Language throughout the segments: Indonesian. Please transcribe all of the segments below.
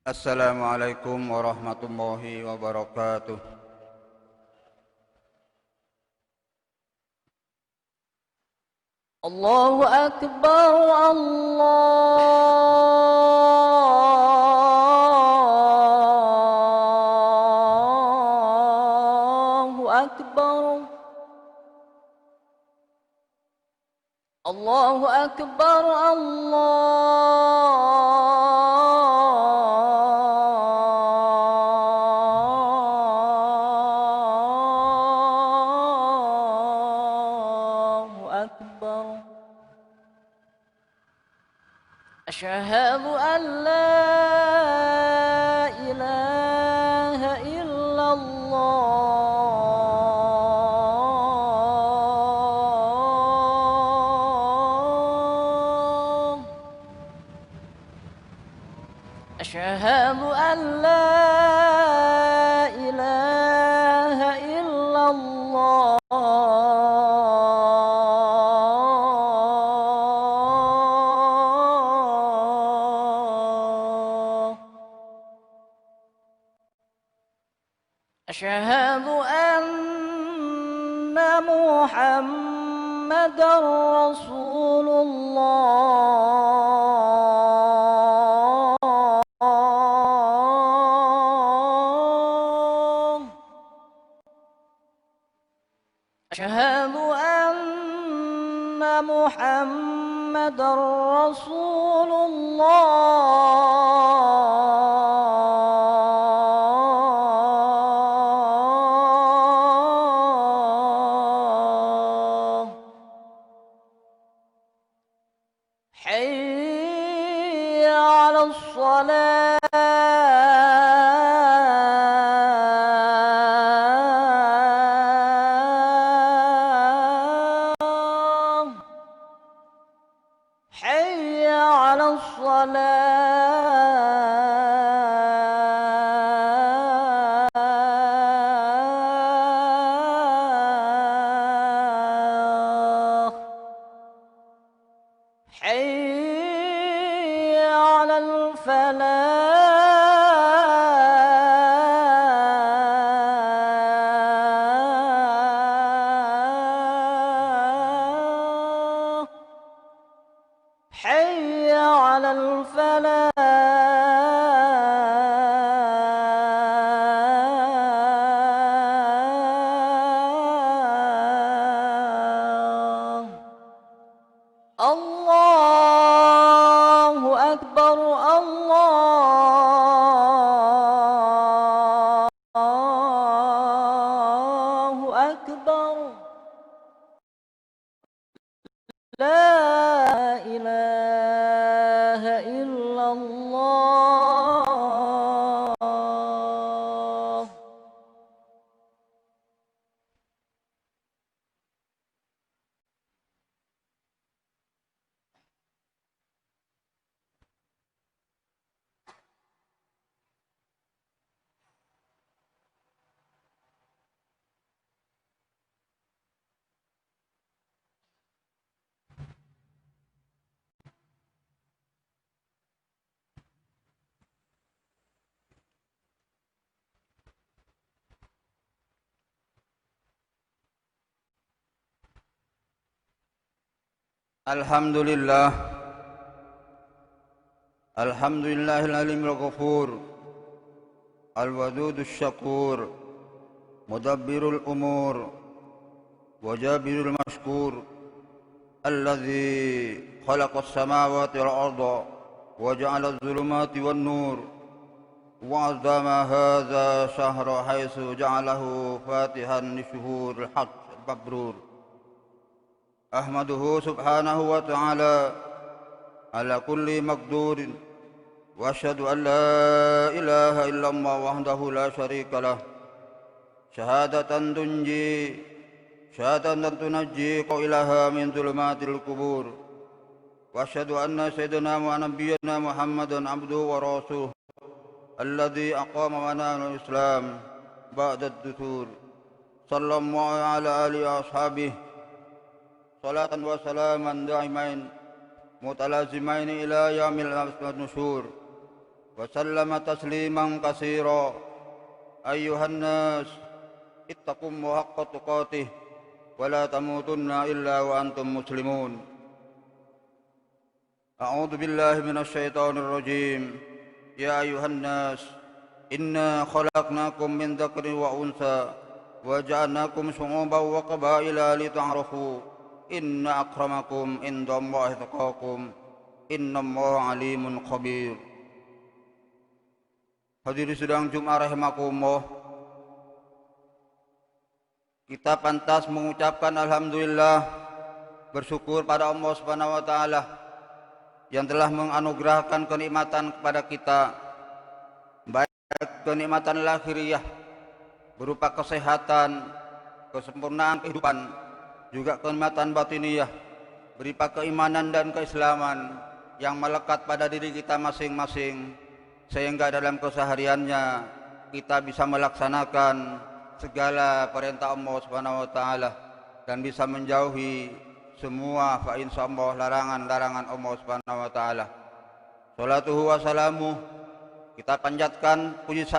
Assalamualaikum warahmatullahi wabarakatuh. Allahu Akbar, Allahu Akbar, Allahu Akbar, Allahu Akbar. أشهد أن لا إله إلا الله. أشهد أن لا إله إلا الله. أشهد أن محمدًا رسول الله. أشهد أن محمدًا رسول الله. حي على الصلاة. حي على الصلاة. حي على الفلاح. حي على الفلاح. الله أكبر، الله أكبر. لا إله إلا الله. Alhamdulillah. Alhamdulillahil alimul ghafur, al-wadudus syakur, mudabbirul umur, wajabirul mashkur, alladzi khalaqas samawati wal arda wa ja'ala adh-dhulumati wan nur wa 'azzama hadza shahra haitsu ja'alahu fatihan li shuhuril haqq al-mabrur. أحمده سبحانه وتعالى على كل مقدور وأشهد أن لا إله إلا الله وحده لا شريك له شهادة تنجي قائلها من ظلمات القبور وأشهد أن سيدنا ونبينا محمدا عبده ورسوله الذي أقام منار الإسلام بعد الدثور صلى الله على آله وأصحابه صلاة وسلاما دائمين متلازمين إلى يوم النشور وسلم تسليما كثيرا. أيها الناس اتقوا الله حق تقاته ولا تموتن إلا وأنتم مسلمون. أعوذ بالله من الشيطان الرجيم. يا أيها الناس إنا خلقناكم من ذكر وأنثى وجعلناكم شعوبا وقبائل لتعرفوا إن أكرمكم عند الله أتقاكم إن الله عليم خبير. Hadirin sidang Jumat rahimakumullah, kita pantas mengucapkan alhamdulillah, bersyukur pada Allah Subhanahu wa taala yang telah menganugerahkan kenikmatan kepada kita, baik kenikmatan lahiriah berupa kesehatan, kesempurnaan kehidupan, juga kenikmatan batiniyah berupa keimanan dan keislaman yang melekat pada diri kita masing-masing, sehingga dalam kesehariannya kita bisa melaksanakan segala perintah Allah Subhanahu wa taala dan bisa menjauhi semua fa insyaallah larangan-larangan Allah Subhanahu wa taala. Salatuhu wa salamuh, kita panjatkan puji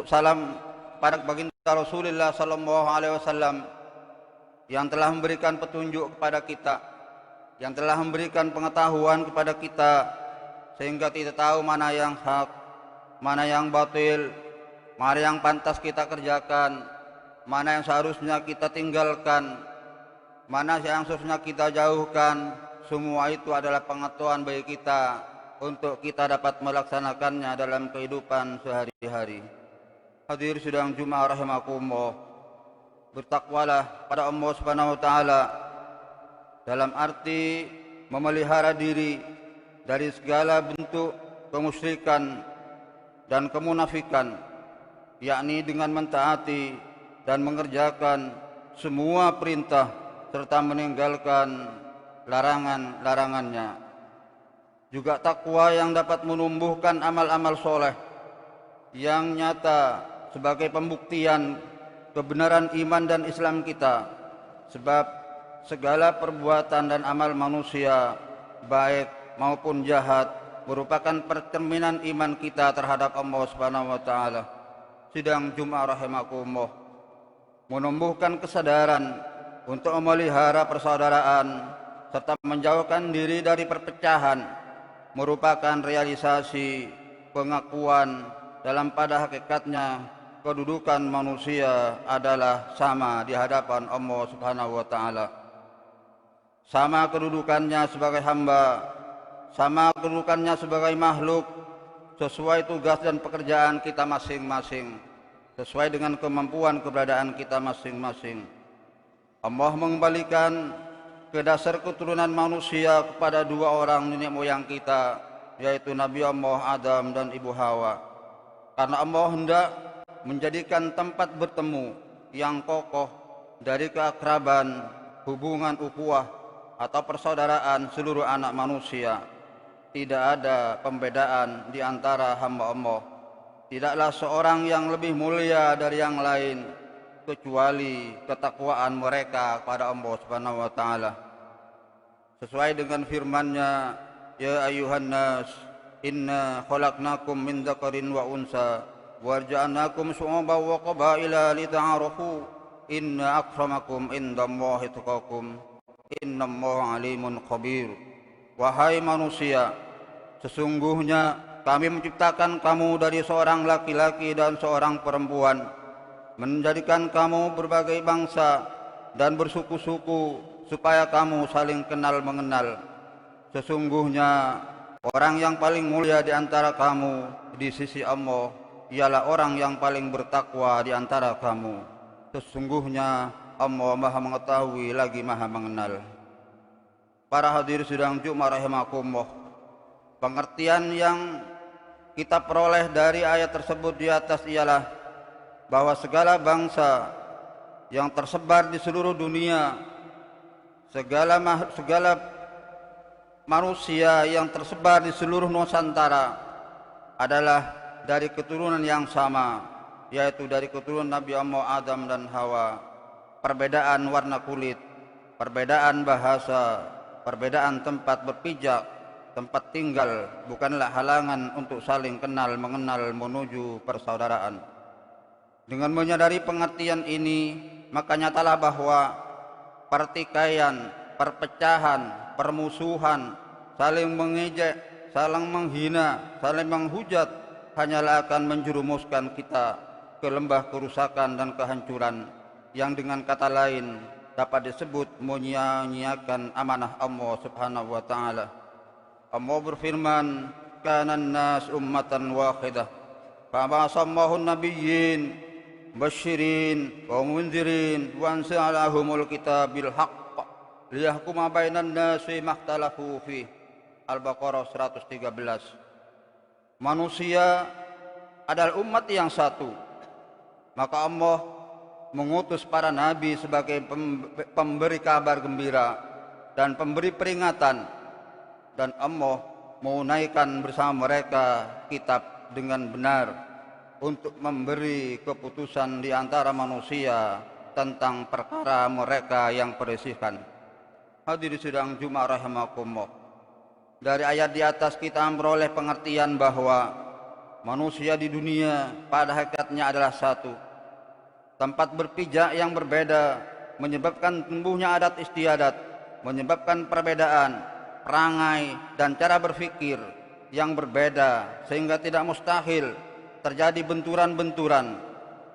salam pada baginda Rasulullah sallallahu alaihi wasallam yang telah memberikan petunjuk kepada kita, yang telah memberikan pengetahuan kepada kita sehingga kita tahu mana yang hak, mana yang batil, mana yang pantas kita kerjakan, mana yang seharusnya kita tinggalkan, mana yang seharusnya kita jauhkan. Semua itu adalah pengetahuan bagi kita untuk kita dapat melaksanakannya dalam kehidupan sehari-hari. Hadir sidang Jumat rahimakumullah, bertakwalah pada Allah Subhanahu wa taala dalam arti memelihara diri dari segala bentuk kemusyrikan dan kemunafikan, yakni dengan mentaati dan mengerjakan semua perintah serta meninggalkan larangan-larangannya. Juga takwa yang dapat menumbuhkan amal-amal soleh yang nyata sebagai pembuktian kebenaran iman dan Islam kita, sebab segala perbuatan dan amal manusia baik maupun jahat merupakan percerminan iman kita terhadap Allah Subhanahu wa taala. Sidang Jumat rahimakumullah, menumbuhkan kesadaran untuk memelihara persaudaraan serta menjauhkan diri dari perpecahan merupakan realisasi pengakuan dalam pada hakikatnya kedudukan manusia adalah sama di hadapan Allah Subhanahu wa taala. Sama kedudukannya sebagai hamba, sama kedudukannya sebagai makhluk, sesuai tugas dan pekerjaan kita masing-masing, sesuai dengan kemampuan keberadaan kita masing-masing. Allah mengembalikan ke dasar keturunan manusia kepada dua orang nenek moyang kita, yaitu Nabi Allah Adam dan Ibu Hawa, karena Allah hendak menjadikan tempat bertemu yang kokoh dari keakraban, hubungan ukhuwah atau persaudaraan seluruh anak manusia. Tidak ada pembedaan di antara hamba Allah. Tidaklah seorang yang lebih mulia dari yang lain kecuali ketakwaan mereka kepada Allah Subhanahu wa taala. Sesuai dengan firman-Nya, ya ayyuhan nas inna khalaqnakum min dzakarin wa unsa wa ja'alnakum syu'uban wa qabaila lita'arafu inna akramakum indallahi atqakum innallaha alimun khabir. Wahai manusia, sesungguhnya kami menciptakan kamu dari seorang laki-laki dan seorang perempuan, menjadikan kamu berbagai bangsa dan bersuku-suku supaya kamu saling kenal mengenal. Sesungguhnya orang yang paling mulia di antara kamu di sisi Allah ialah orang yang paling bertakwa di antara kamu. Sesungguhnya Allah Maha mengetahui lagi Maha mengenal. Para hadir sidang Jumat rahimakumullah, pengertian yang kita peroleh dari ayat tersebut di atas ialah bahwa segala bangsa yang tersebar di seluruh dunia, segala manusia yang tersebar di seluruh Nusantara adalah dari keturunan yang sama, yaitu dari keturunan Nabi Allah Adam dan Hawa. Perbedaan warna kulit, perbedaan bahasa, perbedaan tempat berpijak, tempat tinggal bukanlah halangan untuk saling kenal mengenal menuju persaudaraan. Dengan menyadari pengertian ini, maka nyatalah bahwa pertikaian, perpecahan, permusuhan, saling mengejek, saling menghina, saling menghujat hanyalah akan menjerumuskan kita ke lembah kerusakan dan kehancuran yang dengan kata lain dapat disebut menyia-nyiakan amanah Allah Subhanahu wa taala. Allah berfirman, "Kanan nas ummatan wahidah, fa ba'asallahu nabiyyin basyirin wa munzirin wa anzalahumul kitabil haqq liyahkuma bainan nasi makhtalafu fi." Al-Baqarah 113. Manusia adalah umat yang satu, maka Allah mengutus para nabi sebagai pemberi kabar gembira dan pemberi peringatan, dan Allah menunaikan bersama mereka kitab dengan benar untuk memberi keputusan di antara manusia tentang perkara mereka yang perselisihan. Hadirin sidang Jumat rahimakumullah. Dari ayat di atas kita memperoleh pengertian bahwa manusia di dunia pada hakikatnya adalah satu. Tempat berpijak yang berbeda menyebabkan tumbuhnya adat istiadat, menyebabkan perbedaan perangai dan cara berfikir yang berbeda, sehingga tidak mustahil terjadi benturan-benturan,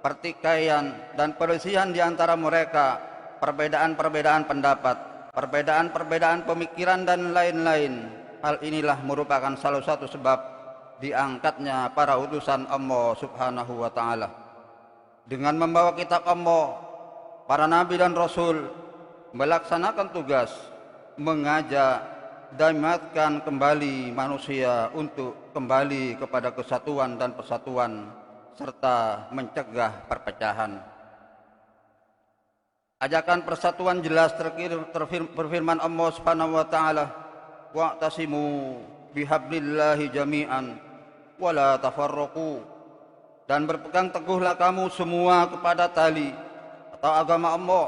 pertikaian dan perselisihan di antara mereka, perbedaan-perbedaan pendapat, perbedaan-perbedaan pemikiran dan lain-lain. Hal inilah merupakan salah satu sebab diangkatnya para utusan Allah Subhanahu wa taala. Dengan membawa kitab Allah, para nabi dan rasul melaksanakan tugas mengajak dan mengingatkan kembali manusia untuk kembali kepada kesatuan dan persatuan serta mencegah perpecahan. Ajakan persatuan jelas terfirman Allah Subhanahu wa taala, "Wa'tasimu bihablillahi jami'an wa la tafarraqu." Dan berpegang teguhlah kamu semua kepada tali atau agama Allah,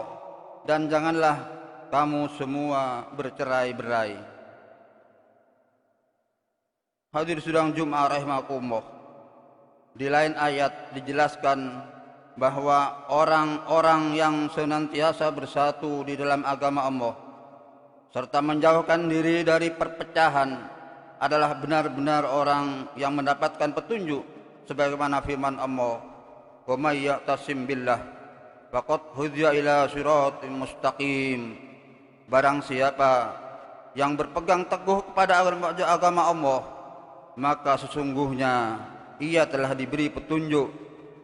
dan janganlah kamu semua bercerai-berai. Hadir sidang Jumat rahimakumullah. Di lain ayat dijelaskan bahwa orang-orang yang senantiasa bersatu di dalam agama Allah serta menjauhkan diri dari perpecahan adalah benar-benar orang yang mendapatkan petunjuk, sebagaimana firman Allah, "Wa may ya'tasim billah faqad hudiya ila siratin mustaqim." Barang siapa yang berpegang teguh kepada agama Allah, maka sesungguhnya ia telah diberi petunjuk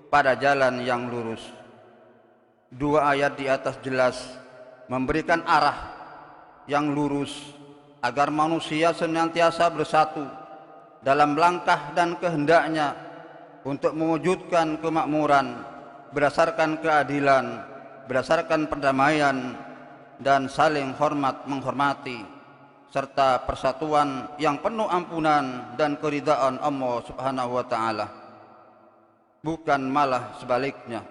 pada jalan yang lurus. Dua ayat di atas jelas memberikan arah yang lurus agar manusia senantiasa bersatu dalam langkah dan kehendaknya untuk mewujudkan kemakmuran berdasarkan keadilan, berdasarkan perdamaian dan saling hormat menghormati, serta persatuan yang penuh ampunan dan keridaan Allah Subhanahu wa taala. Bukan malah sebaliknya.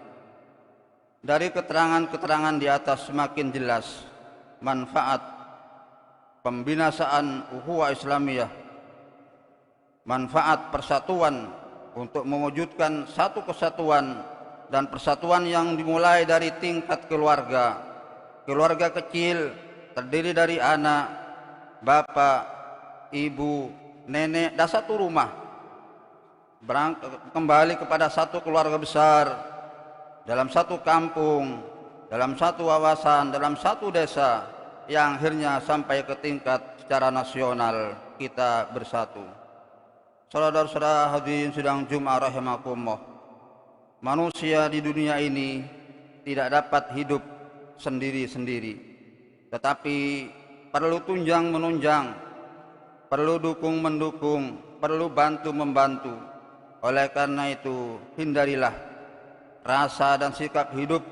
Dari keterangan-keterangan di atas semakin jelas manfaat pembinasaan ukhuwah Islamiyah, manfaat persatuan untuk mewujudkan satu kesatuan dan persatuan yang dimulai dari tingkat keluarga. Keluarga kecil terdiri dari anak, bapak, ibu, nenek, dan satu rumah. Kembali kepada satu keluarga besar, dalam satu kampung, dalam satu wawasan, dalam satu desa, yang akhirnya sampai ke tingkat secara nasional kita bersatu. Saudara-saudara hadirin sidang Jumat rahimakumullah. Manusia di dunia ini tidak dapat hidup sendiri-sendiri, tetapi perlu tunjang menunjang, perlu dukung mendukung, perlu bantu membantu. Oleh karena itu, hindarilah rasa dan sikap hidup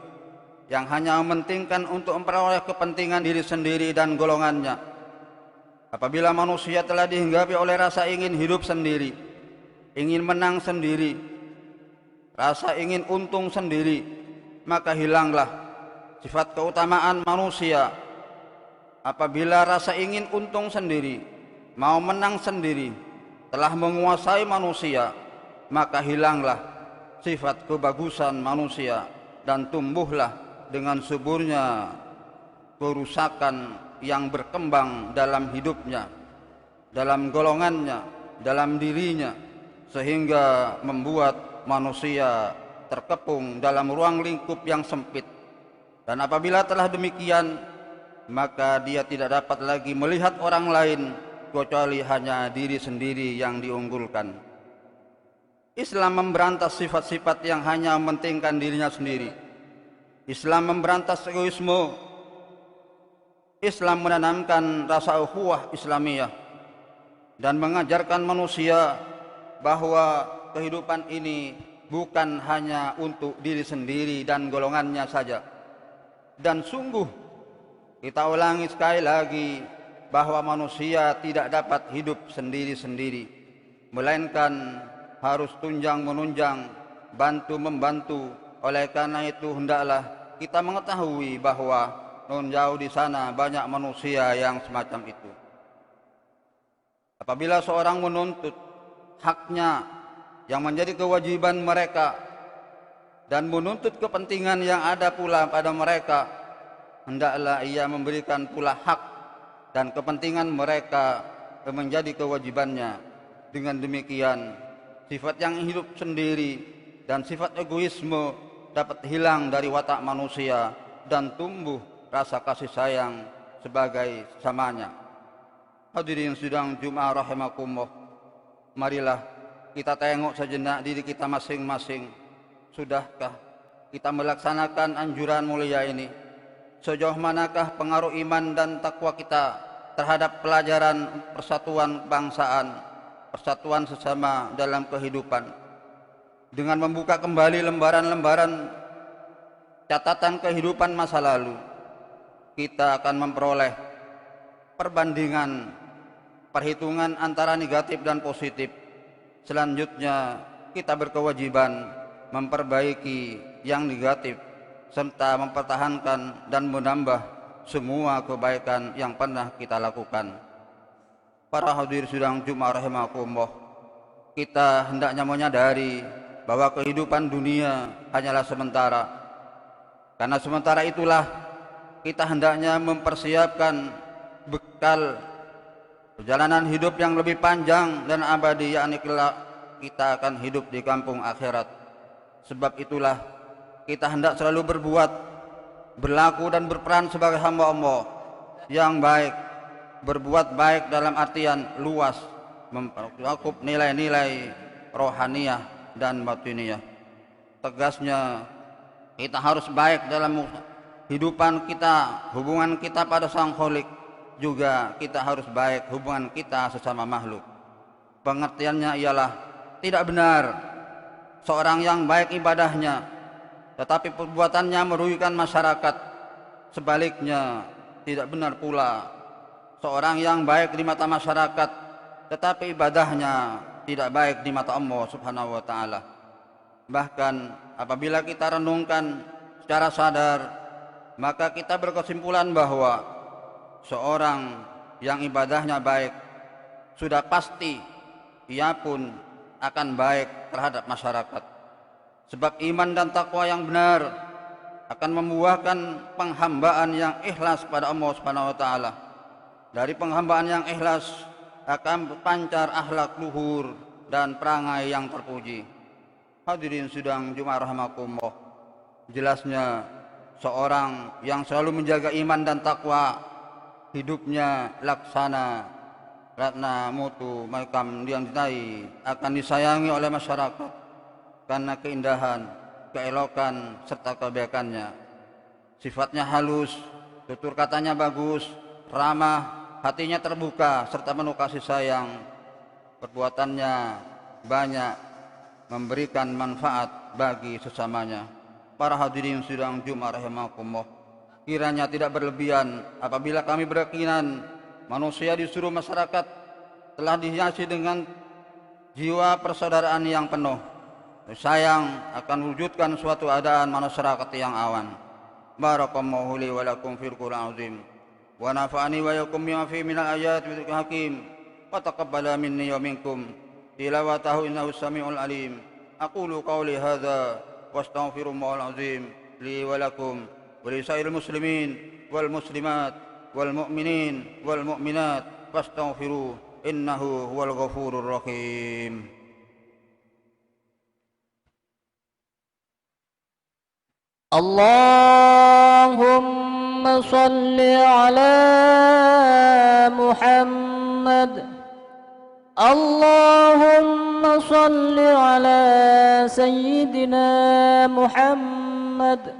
yang hanya mementingkan untuk memperoleh kepentingan diri sendiri dan golongannya. Apabila manusia telah dihinggapi oleh rasa ingin hidup sendiri, ingin menang sendiri, rasa ingin untung sendiri, maka hilanglah sifat keutamaan manusia. Apabila rasa ingin untung sendiri, mau menang sendiri, telah menguasai manusia, maka hilanglah sifat kebagusan manusia dan tumbuhlah dengan suburnya kerusakan yang berkembang dalam hidupnya, dalam golongannya, dalam dirinya, sehingga membuat manusia terkepung dalam ruang lingkup yang sempit. Dan apabila telah demikian, maka dia tidak dapat lagi melihat orang lain kecuali hanya diri sendiri yang diunggulkan. Islam memberantas sifat-sifat yang hanya mementingkan dirinya sendiri. Islam memberantas egoisme. Islam menanamkan rasa ukhuwah Islamiyah dan mengajarkan manusia bahwa kehidupan ini bukan hanya untuk diri sendiri dan golongannya saja. Dan sungguh kita ulangi sekali lagi bahwa manusia tidak dapat hidup sendiri-sendiri, melainkan harus tunjang menunjang, bantu membantu. Oleh karena itu hendaklah kita mengetahui bahwa non jauh di sana banyak manusia yang semacam itu. Apabila seorang menuntut haknya yang menjadi kewajiban mereka dan menuntut kepentingan yang ada pula pada mereka, hendaklah ia memberikan pula hak dan kepentingan mereka menjadi kewajibannya. Dengan demikian, sifat yang hidup sendiri dan sifat egoisme dapat hilang dari watak manusia dan tumbuh rasa kasih sayang sebagai sesamanya. Hadirin sidang Jumat rahimakumullah, marilah kita tengok sejenak diri kita masing-masing. Sudahkah kita melaksanakan anjuran mulia ini? Sejauh manakah pengaruh iman dan takwa kita terhadap pelajaran persatuan kebangsaan, persatuan sesama dalam kehidupan? Dengan membuka kembali lembaran-lembaran catatan kehidupan masa lalu, kita akan memperoleh perbandingan, perhitungan antara negatif dan positif. Selanjutnya kita berkewajiban memperbaiki yang negatif serta mempertahankan dan menambah semua kebaikan yang pernah kita lakukan. Para hadir sidang Jumat rahimakumullah, kita hendaknya menyadari bahwa kehidupan dunia hanyalah sementara. Karena sementara itulah kita hendaknya mempersiapkan bekal perjalanan hidup yang lebih panjang dan abadi, yakni kelak kita akan hidup di kampung akhirat. Sebab itulah kita hendak selalu berbuat, berlaku dan berperan sebagai hamba Allah yang baik, berbuat baik dalam artian luas, mencakup nilai-nilai rohaniyah dan batiniyah. Tegasnya, kita harus baik dalam kehidupan kita, hubungan kita pada Sang Khalik, juga kita harus baik hubungan kita sesama makhluk. Pengertiannya ialah tidak benar seorang yang baik ibadahnya tetapi perbuatannya merugikan masyarakat. Sebaliknya, tidak benar pula seorang yang baik di mata masyarakat tetapi ibadahnya tidak baik di mata Allah Subhanahu wa taala. Bahkan apabila kita renungkan secara sadar, maka kita berkesimpulan bahwa seorang yang ibadahnya baik sudah pasti ia pun akan baik terhadap masyarakat. Sebab iman dan takwa yang benar akan membuahkan penghambaan yang ikhlas pada Allah Subhanahu wa taala. Dari penghambaan yang ikhlas akan berpancar akhlak luhur dan perangai yang terpuji. Hadirin sidang Jumat rahimakumullah, jelasnya seorang yang selalu menjaga iman dan takwa, hidupnya laksana ratna mutu makam yang dinai, akan disayangi oleh masyarakat karena keindahan, keelokan serta kebaikannya. Sifatnya halus, tutur katanya bagus, ramah, hatinya terbuka serta penuh kasih sayang. Perbuatannya banyak memberikan manfaat bagi sesamanya. Para hadirin sidang Jumat rahimakumullah, kiranya tidak berlebihan apabila kami berkeyakinan manusia di seluruh masyarakat telah dihiasi dengan jiwa persaudaraan yang penuh. Sayang akan wujudkan suatu keadaan masyarakat yang awan. Barakallahu li wa lakum fil Qur'anil azim wa nafa'ani wa yakum bima fihi minal ayati wa dzikril hakim. وتقبل مني ومنكم تلاوته إنه السميع العليم. أقول قولي هذا واستغفر الله العظيم لي ولكم ولسائر المسلمين والمسلمات والمؤمنين والمؤمنات فاستغفروه إنه هو الغفور الرحيم. اللهم صل على محمد. اللهم صل على سيدنا محمد.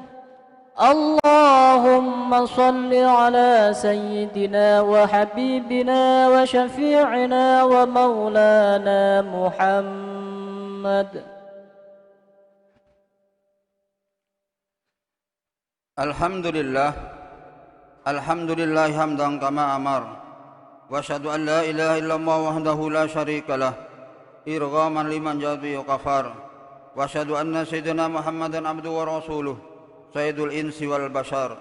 اللهم صل على سيدنا وحبيبنا وشفيعنا ومولانا محمد. الحمد لله حمدا كما أمر، وأشهد أن لا إله إلا الله وحده لا شريك له إرغاما لمن جاء وكفر، وأشهد أن سيدنا محمدا عبده ورسوله سيد الإنس والبشر.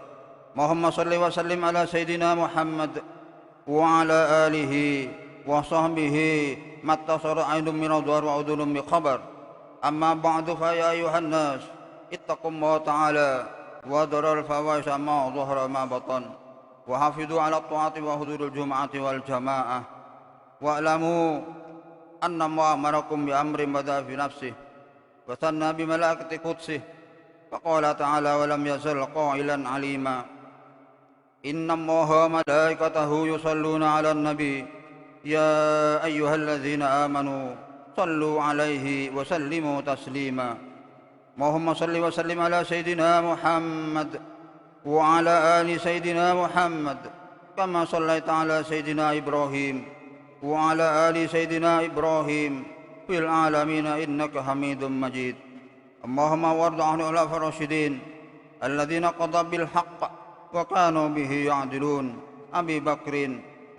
اللهم صل وسلم على سيدنا محمد وعلى آله وصحبه ما اتصل عين من أضوار وعدل بخبر. أما بعد فيا أيها الناس اتقوا الله تعالى وذروا الفواحش ما ظهر ما بطن، وحافظوا على الطاعة وحضور الجمعة والجماعة، واعلموا أن الله أمركم بأمر بدأ في نفسه وثنى بملائكة قدسه، فقال تعالى ولم يزل قائلا عليما: إن الله وملائكته يصلون على النبي يا أيها الذين آمنوا صلوا عليه وسلموا تسليما. اللهم صل وسلم على سيدنا محمد وعلى آل سيدنا محمد كما صليت على سيدنا إبراهيم وعلى آل سيدنا إبراهيم في العالمين إنك حميد مجيد. اللهم وارض عن الخلفاء الراشدين الذين قضوا بالحق وكانوا به يعدلون: أبي بكر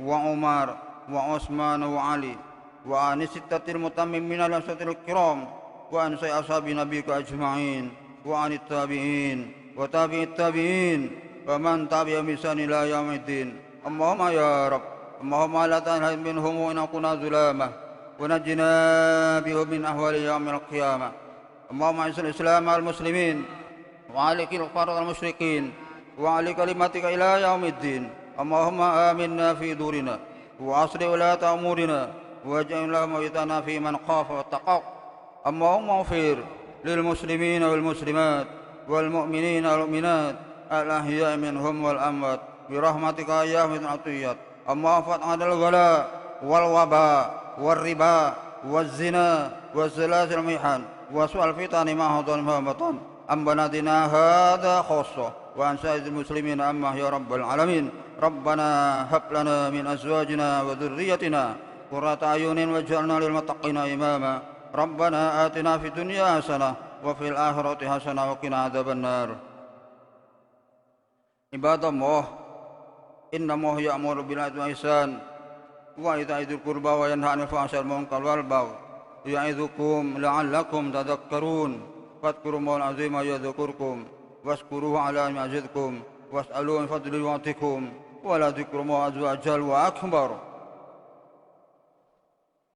وعمر وعثمان وعلي، وعن الستة المتممين العشرة الكرام، وعن سائر أصحاب نبيك أجمعين، وعن التابعين وتابع التابعين ومن تبعهم بإحسان إلى يوم الدين. اللهم يا رب، اللهم لا تجعل منهم وإن كنا ظلامة، ونجنا بهم من أهوال يوم القيامة. اللهم أعز الإسلام والمسلمين وعليك الكفار والمشركين وعلي كلمتك إلى يوم الدين. اللهم آمنا في دورنا وأصلح ولاة أمورنا واجعل موتنا في من خاف واتقاك. اللهم اغفر للمسلمين والمسلمات والمؤمنين والمؤمنات الأحياء منهم والأموات برحمتك يا من عطيات. اللهم فتح عن الغلاء والوباء والربا والزنا والزلازل المحن وسوء الفتن ما حضر ما بطن عن بلدنا هذا خاصة وعن سائر المسلمين أما يا رب العالمين. ربنا هب لنا من أزواجنا وذريتنا قرة أعين واجعلنا للمتقين إماما. ربنا آتنا في الدنيا حسنة وفي الآخرة حسنة وقنا عذاب النار. عباد الله، إن الله يأمر بالعدل والإحسان وإيتاء ذي القربى وينهى عن الفحشاء والمنكر والبغي يعظكم لعلكم تذكرون. فاذكروا الله العظيم يذكركم واشكروه على ما يزدكم واسألوه من فضله يعطكم ولذكر الله عز وجل وأكبر.